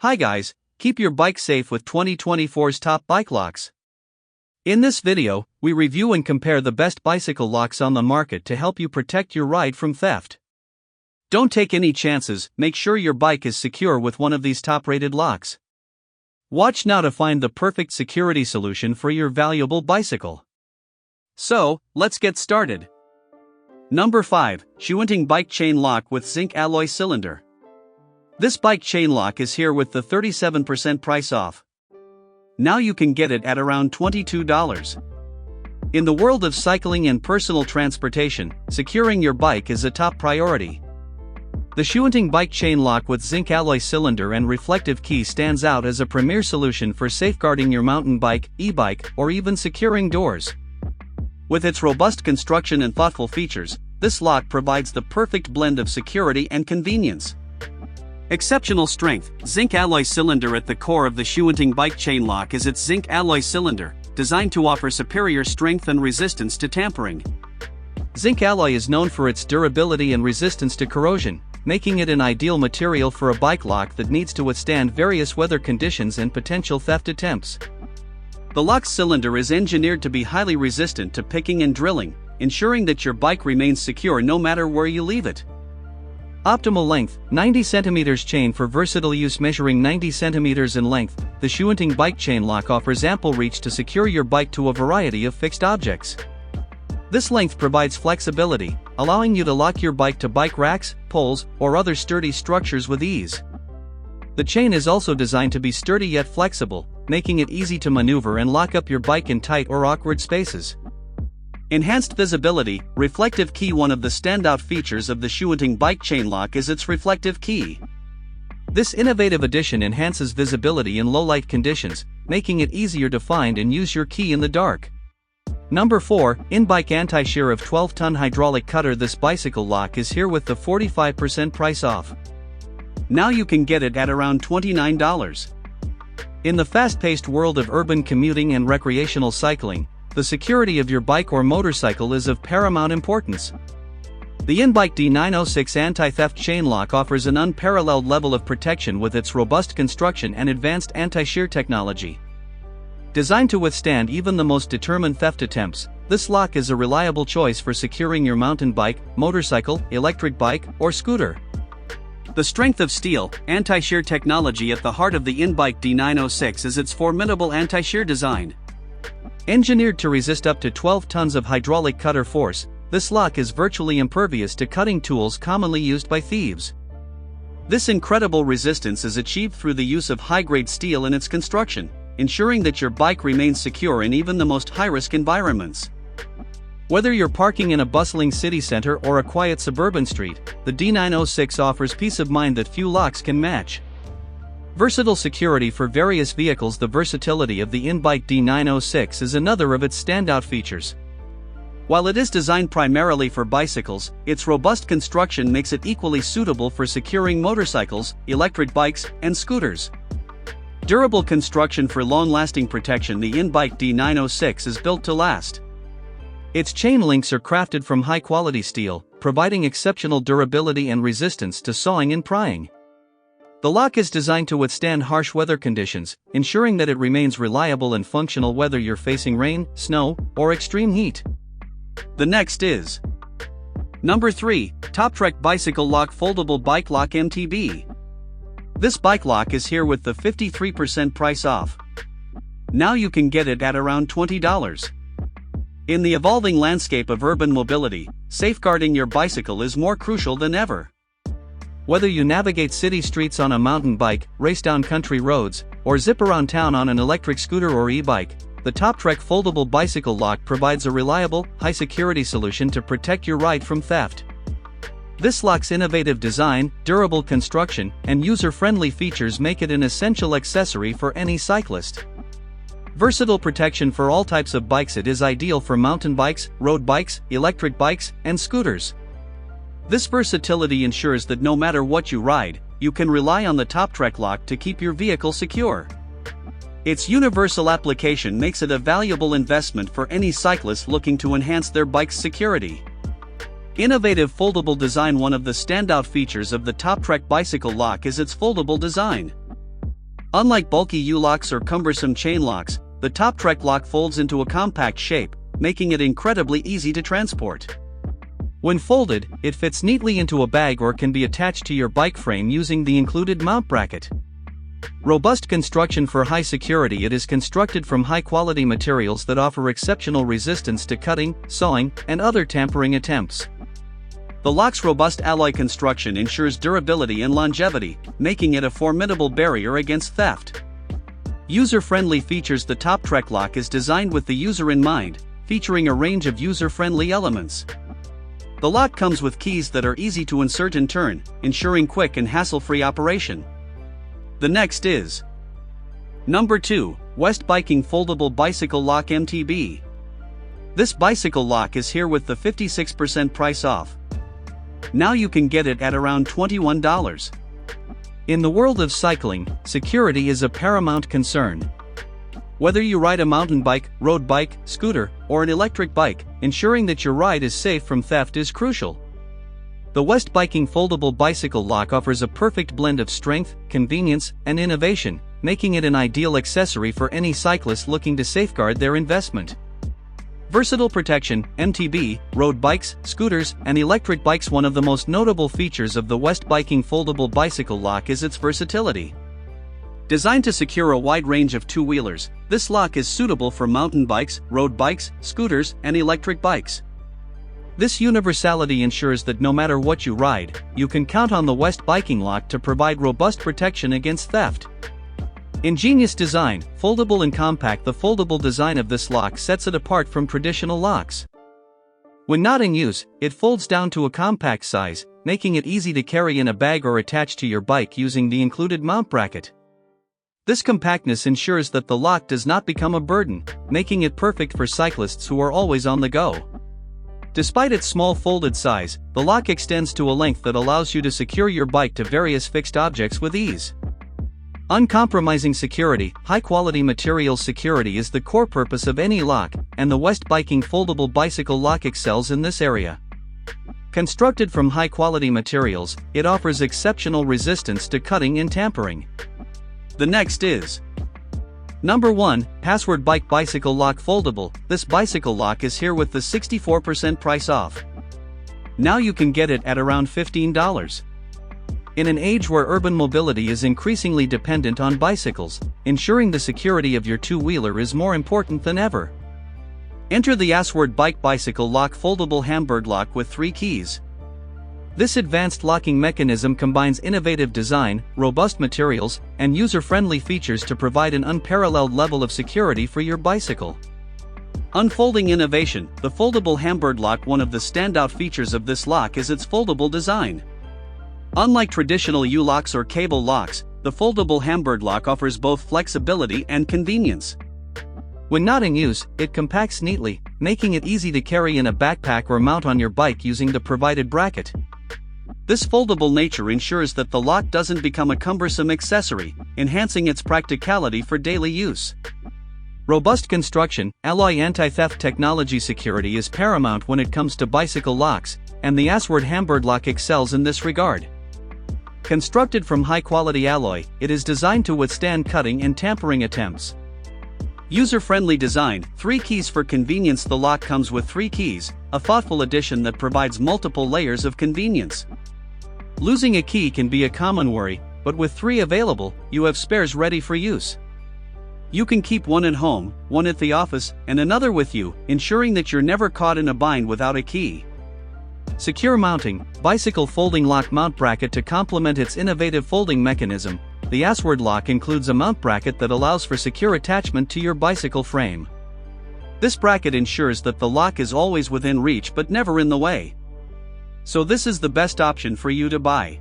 Hi guys, keep your bike safe with 2024's top bike locks. In this video, we review and compare the best bicycle locks on the market to help you protect your ride from theft. Don't take any chances, make sure your bike is secure with one of these top-rated locks. Watch now to find the perfect security solution for your valuable bicycle. So, let's get started. Number 5. Xunting Bike Chain Lock with Zinc Alloy Cylinder. This bike chain lock is here with the 37% price off. Now you can get it at around $22. In the world of cycling and personal transportation, securing your bike is a top priority. The Xunting Bike Chain Lock with Zinc Alloy Cylinder and reflective key stands out as a premier solution for safeguarding your mountain bike, e-bike, or even securing doors. With its robust construction and thoughtful features, this lock provides the perfect blend of security and convenience. Exceptional strength. Zinc alloy cylinder. At the core of the Xunting Bike Chain Lock is its zinc alloy cylinder, designed to offer superior strength and resistance to tampering. Zinc alloy is known for its durability and resistance to corrosion, making it an ideal material for a bike lock that needs to withstand various weather conditions and potential theft attempts. The lock's cylinder is engineered to be highly resistant to picking and drilling, ensuring that your bike remains secure no matter where you leave it. Optimal length, 90 cm chain for versatile use. Measuring 90 cm in length, the Xunting Bike Chain Lock offers ample reach to secure your bike to a variety of fixed objects. This length provides flexibility, allowing you to lock your bike to bike racks, poles, or other sturdy structures with ease. The chain is also designed to be sturdy yet flexible, making it easy to maneuver and lock up your bike in tight or awkward spaces. Enhanced visibility, reflective key. One of the standout features of the Xunting Bike Chain Lock is its reflective key. This innovative addition enhances visibility in low-light conditions, making it easier to find and use your key in the dark. Number 4. Inbike Anti-shear of 12-ton hydraulic cutter. This bicycle lock is here with the 45% price off. Now you can get it at around $29. In the fast-paced world of urban commuting and recreational cycling, the security of your bike or motorcycle is of paramount importance. The Inbike D906 Anti-Theft Chain Lock offers an unparalleled level of protection with its robust construction and advanced anti-shear technology. Designed to withstand even the most determined theft attempts, this lock is a reliable choice for securing your mountain bike, motorcycle, electric bike, or scooter. The strength of steel, anti-shear technology. At the heart of the Inbike D906 is its formidable anti-shear design. Engineered to resist up to 12 tons of hydraulic cutter force, this lock is virtually impervious to cutting tools commonly used by thieves. This incredible resistance is achieved through the use of high-grade steel in its construction, ensuring that your bike remains secure in even the most high-risk environments. Whether you're parking in a bustling city center or a quiet suburban street, the D906 offers peace of mind that few locks can match. Versatile security for various vehicles. The versatility of the Inbike D906 is another of its standout features. While it is designed primarily for bicycles, its robust construction makes it equally suitable for securing motorcycles, electric bikes, and scooters. Durable construction for long-lasting protection. The Inbike D906 is built to last. Its chain links are crafted from high-quality steel, providing exceptional durability and resistance to sawing and prying. The lock is designed to withstand harsh weather conditions, ensuring that it remains reliable and functional whether you're facing rain, snow, or extreme heat. The next is Number 3. Toptrek Bicycle Lock Foldable Bike Lock MTB. This bike lock is here with the 53% price off. Now you can get it at around $20. In the evolving landscape of urban mobility, safeguarding your bicycle is more crucial than ever. Whether you navigate city streets on a mountain bike, race down country roads, or zip around town on an electric scooter or e-bike, the Toptrek Foldable Bicycle Lock provides a reliable, high-security solution to protect your ride from theft. This lock's innovative design, durable construction, and user-friendly features make it an essential accessory for any cyclist. Versatile protection for all types of bikes. It is ideal for mountain bikes, road bikes, electric bikes, and scooters. This versatility ensures that no matter what you ride, you can rely on the Toptrek lock to keep your vehicle secure. Its universal application makes it a valuable investment for any cyclist looking to enhance their bike's security. Innovative foldable design. One of the standout features of the Toptrek bicycle lock is its foldable design. Unlike bulky U-locks or cumbersome chain locks, the TopTrek lock folds into a compact shape, making it incredibly easy to transport. When folded, it fits neatly into a bag or can be attached to your bike frame using the included mount bracket. Robust construction for high security. It is constructed from high-quality materials that offer exceptional resistance to cutting, sawing, and other tampering attempts. The lock's robust alloy construction ensures durability and longevity, making it a formidable barrier against theft. User-friendly features. The TopTrek lock is designed with the user in mind, featuring a range of user-friendly elements. The lock comes with keys that are easy to insert and turn, ensuring quick and hassle-free operation. The next is Number 2, West Biking Foldable Bicycle Lock MTB. This bicycle lock is here with the 56% price off. Now you can get it at around $21. In the world of cycling, security is a paramount concern. Whether you ride a mountain bike, road bike, scooter, or an electric bike, ensuring that your ride is safe from theft is crucial. The West Biking Foldable Bicycle Lock offers a perfect blend of strength, convenience, and innovation, making it an ideal accessory for any cyclist looking to safeguard their investment. Versatile protection, MTB, road bikes, scooters, and electric bikes. One of the most notable features of the West Biking Foldable Bicycle Lock is its versatility. Designed to secure a wide range of two-wheelers, this lock is suitable for mountain bikes, road bikes, scooters, and electric bikes. This universality ensures that no matter what you ride, you can count on the West Biking Lock to provide robust protection against theft. Ingenious design, foldable and compact. The foldable design of this lock sets it apart from traditional locks. When not in use, it folds down to a compact size, making it easy to carry in a bag or attach to your bike using the included mount bracket. This compactness ensures that the lock does not become a burden, making it perfect for cyclists who are always on the go. Despite its small folded size, the lock extends to a length that allows you to secure your bike to various fixed objects with ease. Uncompromising security, high-quality materials. Security is the core purpose of any lock, and the West Biking Foldable Bicycle Lock excels in this area. Constructed from high-quality materials, it offers exceptional resistance to cutting and tampering. The next is Number 1, Password Bike Bicycle Lock Foldable. This bicycle lock is here with the 64% price off. Now you can get it at around $15. In an age where urban mobility is increasingly dependent on bicycles, ensuring the security of your two-wheeler is more important than ever. Enter the Password Bike Bicycle Lock Foldable Hamburg Lock with 3 keys. This advanced locking mechanism combines innovative design, robust materials, and user-friendly features to provide an unparalleled level of security for your bicycle. Unfolding innovation. The foldable Hamburg lock. One of the standout features of this lock is its foldable design. Unlike traditional U-locks or cable locks, the foldable Hamburg lock offers both flexibility and convenience. When not in use, it compacts neatly, making it easy to carry in a backpack or mount on your bike using the provided bracket. This foldable nature ensures that the lock doesn't become a cumbersome accessory, enhancing its practicality for daily use. Robust construction, alloy anti-theft technology. Security is paramount when it comes to bicycle locks, and the Password Hamburg lock excels in this regard. Constructed from high-quality alloy, it is designed to withstand cutting and tampering attempts. User-friendly design, 3 keys for convenience. The lock comes with 3 keys, a thoughtful addition that provides multiple layers of convenience. Losing a key can be a common worry, but with 3 available, you have spares ready for use. You can keep one at home, one at the office, and another with you, ensuring that you're never caught in a bind without a key. Secure mounting, bicycle folding lock mount bracket. To complement its innovative folding mechanism, the Password lock includes a mount bracket that allows for secure attachment to your bicycle frame. This bracket ensures that the lock is always within reach but never in the way. So this is the best option for you to buy.